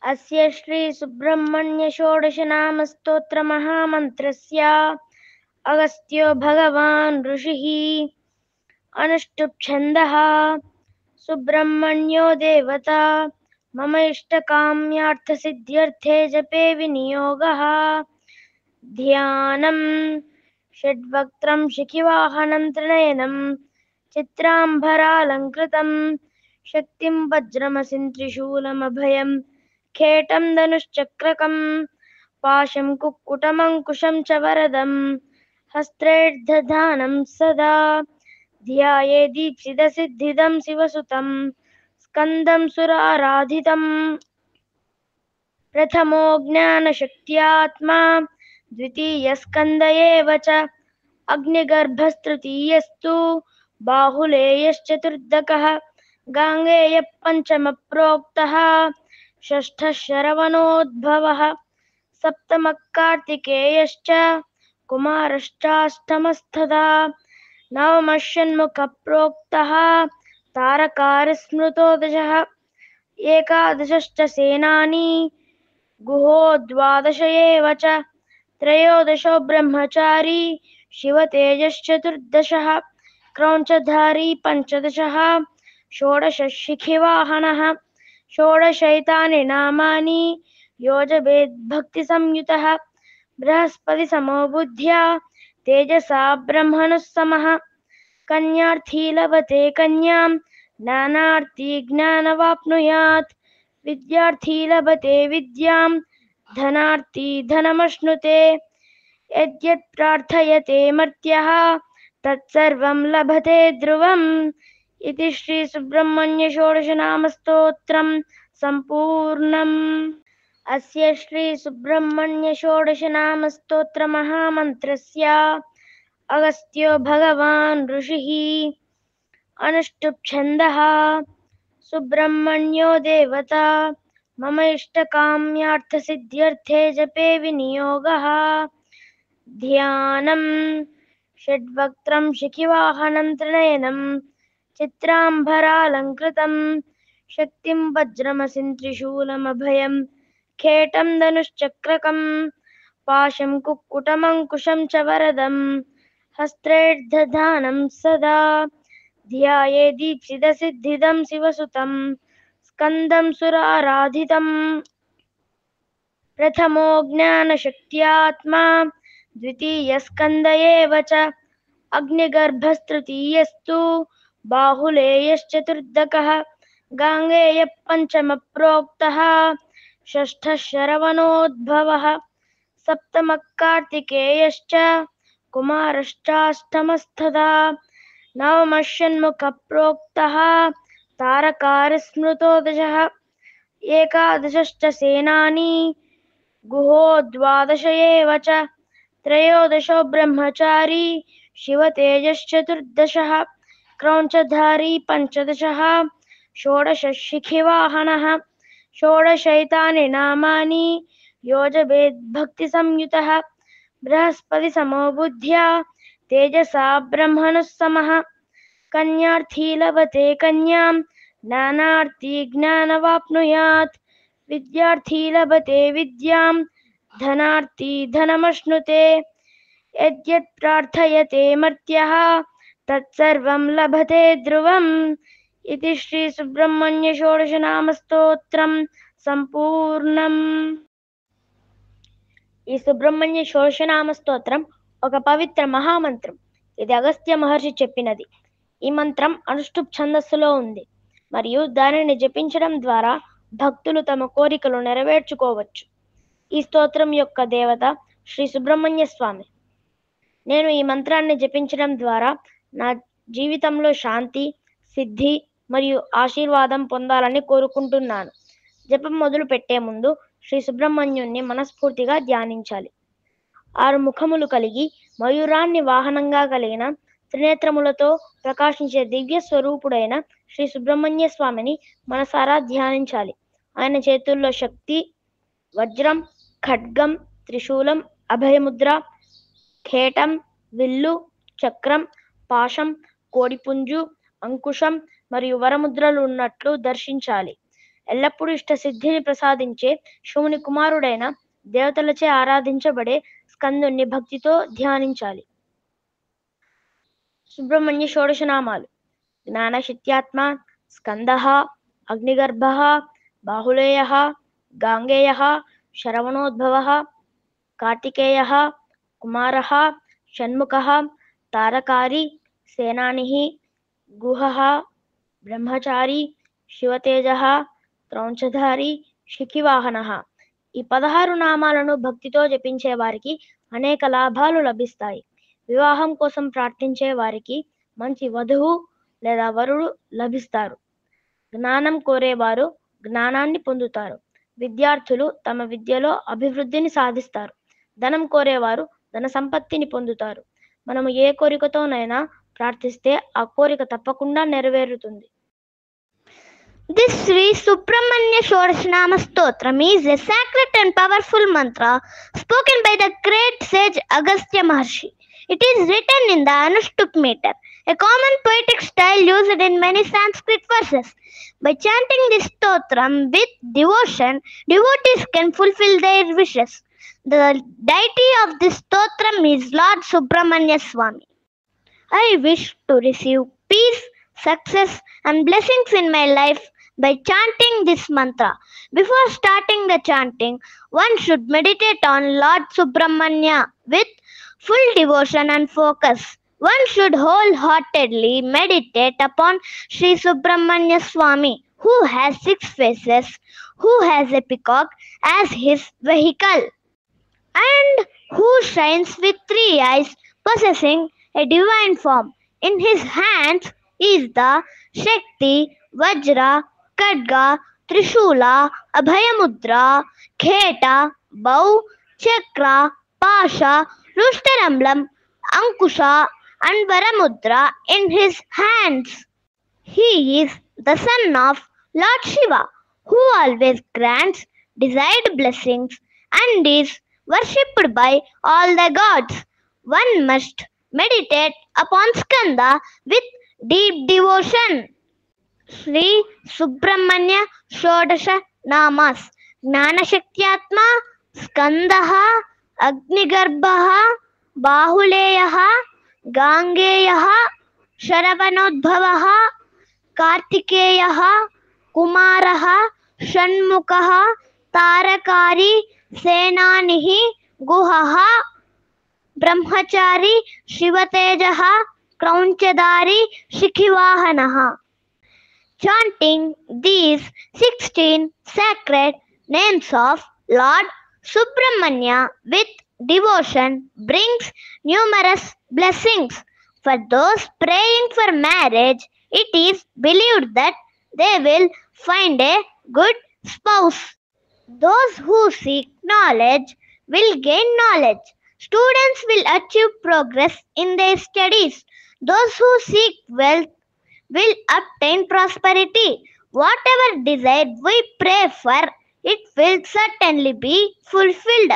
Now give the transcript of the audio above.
अस्य श्री सुब्रह्मण्य षोडश नाम स्तोत्र महामन्त्रस्य अगस्त्यो भगवान् ऋषिः। अनुष्टुप् छन्दः। सुब्रह्मण्यो देवता मम इष्टकाम्यार्थसिद्ध्यर्थे जपे विनियोगः। ध्यानम् षड्वक्त्रं शिखिवाहनं त्रिनयनं चित्राम्बरालङ्कृतं शक्तिं वज्रमसिं त्रिशूलमभयं खेटं धनुश्चक्रकं पाशं कुक्कुटमङ्कुशं च वरदं हस्तेर्दधानं सदा ध्याये दीक्षितसिद्धिदं शिवसुतं स्कन्दं सुराराधितम्। प्रथमो ज्ञानशक्त्यात्मा द्वितीयस्कन्द एव च अग्निगर्भस्तृतीयस्तु बाहुलेयश्चतुर्दकः गाङ्गेयः पञ्चमः प्रोक्तः षष्ठः शरवणोद्भवः सप्तमः कार्तिकेयश्च कुमारश्चाष्टमस्तथा नवमः षण्मुखः प्रोक्तः तारकारिस्मृतो दशः एकादशश्च सेनानी गुहो द्वादश एव च त्रयोदशो ब्रह्मचारी शिवतेजश्चतुर्दशः क्रौञ्चधारी पञ्चदशः षोडशः शिखिवाहनः षोडशैतानि नामानि योजवेद्भक्तिसंयुतः बृहस्पतिसमो बुद्ध्या तेजसा ब्रह्मणः समः कन्यार्थी लभते कन्यां ज्ञानार्थी ज्ञानवाप्नुयात् विद्यार्थी लभते विद्यां धनार्थी धनमश्नुते यद्यत् प्रार्थयते मर्त्यः तत्सर्वं लभते ध्रुवम् इति श्री सुब्रह्मण्य षोडश नाम स्तोत्रं सम्पूर्णम्। अस्य श्री सुब्रह्मण्य षोडश नाम स्तोत्र महामन्त्रस्य अगस्त्यो भगवान् ऋषिः। अनुष्टुप् छन्दः। सुब्रह्मण्यो देवता मम इष्टकाम्यार्थसिद्ध्यर्थे जपे विनियोगः। ध्यानम् षड्वक्त्रं शिखिवाहनं त्रिनयनं चित्राम्बरालङ्कृतं शक्तिं वज्रमसिं त्रिशूलमभयं खेटं धनुश्चक्रकं पाशं कुक्कुटमङ्कुशं च वरदं हस्तेर्दधानं सदा ध्याये दीक्षितसिद्धिदं शिवसुतं स्कन्दं सुराराधितम्। प्रथमो ज्ञानशक्त्यात्मा द्वितीयस्कन्द एव च अग्निगर्भस्तृतीयस्तु बाहुलेयश्चतुर्दकः गाङ्गेयः पञ्चमः प्रोक्तः षष्ठः शरवणोद्भवः सप्तमः कार्तिकेयश्च कुमारश्चाष्टमस्तथा नवमः षण्मुखः प्रोक्तः तारकारिस्मृतो दशः एकादशश्च सेनानी गुहो द्वादश एव च त्रयोदशो ब्रह्मचारी शिवतेजश्चतुर्दशः क्रौञ्चधारी पञ्चदशः षोडशः शिखिवाहनः षोडशैतानि नामानि योजवेद्भक्तिसंयुतः बृहस्पतिसमो बुद्ध्या तेजसा ब्रह्मणः समः कन्यार्थी लभते कन्यां ज्ञानार्थी ज्ञानवाप्नुयात् विद्यार्थी लभते विद्यां धनार्थी धनमश्नुते यद्यत् प्रार्थयते मर्त्यः तत्सर्वं लभते ध्रुवम् इति श्री सुब्रह्मण्य षोडश नाम स्तोत्रं సంపూర్ణం। ఈ సుబ్రహ్మణ్య షోడశనామ స్తోత్రం ఒక పవిత్ర మహామంత్రం. ఇది అగస్త్య మహర్షి చెప్పినది. ఈ మంత్రం అనుష్ఠుప్ ఛందస్సులో ఉంది మరియు దానిని జపించడం ద్వారా భక్తులు తమ కోరికలు నెరవేర్చుకోవచ్చు. ఈ స్తోత్రం యొక్క దేవత శ్రీ సుబ్రహ్మణ్య స్వామి. నేను ఈ మంత్రాన్ని జపించడం ద్వారా నా జీవితంలో శాంతి, సిద్ధి మరియు ఆశీర్వాదం పొందాలని కోరుకుంటున్నాను. జపం మొదలు పెట్టే ముందు శ్రీ సుబ్రహ్మణ్యుణ్ణి మనస్ఫూర్తిగా ధ్యానించాలి. 6 ముఖములు కలిగి మయూరాన్ని వాహనంగా కలిగిన త్రినేత్రములతో ప్రకాశించే దివ్య స్వరూపుడైన శ్రీ సుబ్రహ్మణ్య స్వామిని మనసారా ధ్యానించాలి. ఆయన చేతుల్లో శక్తి, వజ్రం, ఖడ్గం, త్రిశూలం, అభయముద్ర, ఖేటం, విల్లు, చక్రం, పాశం, కోడిపుంజు, అంకుశం మరియు వరముద్రలు ఉన్నట్లు దర్శించాలి. ఎల్లప్పుడూ ఇష్టసిద్ధిని ప్రసాదించే శివుని కుమారుడైన దేవతలచే ఆరాధించబడే స్కందుణ్ణి భక్తితో ధ్యానించాలి. సుబ్రహ్మణ్య షోడశనామాలు: జ్ఞానశక్త్యాత్మ, స్కందః, అగ్నిగర్భః, బాహులేయః, గాంగేయః, శరవణోద్భవః, కార్తికేయః, కుమారః, షణ్ముఖః, తారకారి, సేనానిః, గుహః, బ్రహ్మచారి, శివతేజః, క్రౌంచధారి, శిఖివాహనః. ఈ 16 నామాలను భక్తితో జపించే వారికి అనేక లాభాలు లభిస్తాయి. వివాహం కోసం ప్రార్థించే వారికి మంచి వధువు లేదా వరుడు లభిస్తారు. జ్ఞానం కోరేవారు జ్ఞానాన్ని పొందుతారు. విద్యార్థులు తమ విద్యలో అభివృద్ధిని సాధిస్తారు. ధనం కోరేవారు ధన సంపత్తిని పొందుతారు. మనము ఏ కోరికతోనైనా ప్రార్థిస్తే ఆ కోరిక తప్పకుండా నెరవేరుతుంది. This Sri Subramanya Shodashanama Stotram is a sacred and powerful mantra spoken by the great sage Agastya Maharshi. It is written in the Anushtup meter, a common poetic style used in many Sanskrit verses. By chanting this stotram with devotion, devotees can fulfill their wishes. The deity of this stotram is Lord Subramanya Swami. I wish to receive peace, success and blessings in my life by chanting this mantra. Before starting the chanting, one should meditate on Lord Subramanya with full devotion and focus. One should wholeheartedly meditate upon Sri Subramanya Swami, who has 6 faces, who has a peacock as his vehicle, and who shines with 3 eyes, possessing a divine form. In his hands is the Shakti, Vajra, Khadga, Trishula, Abhayamudra, Kheta, Bow, Chakra, Pasha, Rushtaramlam, Ankusha and Varamudra in his hands. He is the son of Lord Shiva, who always grants desired blessings and is worshipped by all the gods. One must meditate upon Skanda with deep devotion. Sri Subramanya Shodasha Namas: Gnanashaktyatma, Skandaha, Agnigarbhaha, Bahuleyaha, Gangeyaha, Sharavanodbhavaha, Kartikeyaha, Kumaraha, Shanmukaha, Tarakari, Senanihi, Guhaha, Brahmachari, Shivatejaha, Kraunchadari, Shikhivahanaha. Chanting these 16 sacred names of Lord Subramanya with devotion brings numerous blessings. For those praying for marriage, it is believed that they will find a good spouse. Those who seek knowledge will gain knowledge. Students will achieve progress in their studies. Those who seek wealth will obtain prosperity. Whatever desire we pray for, it will certainly be fulfilled.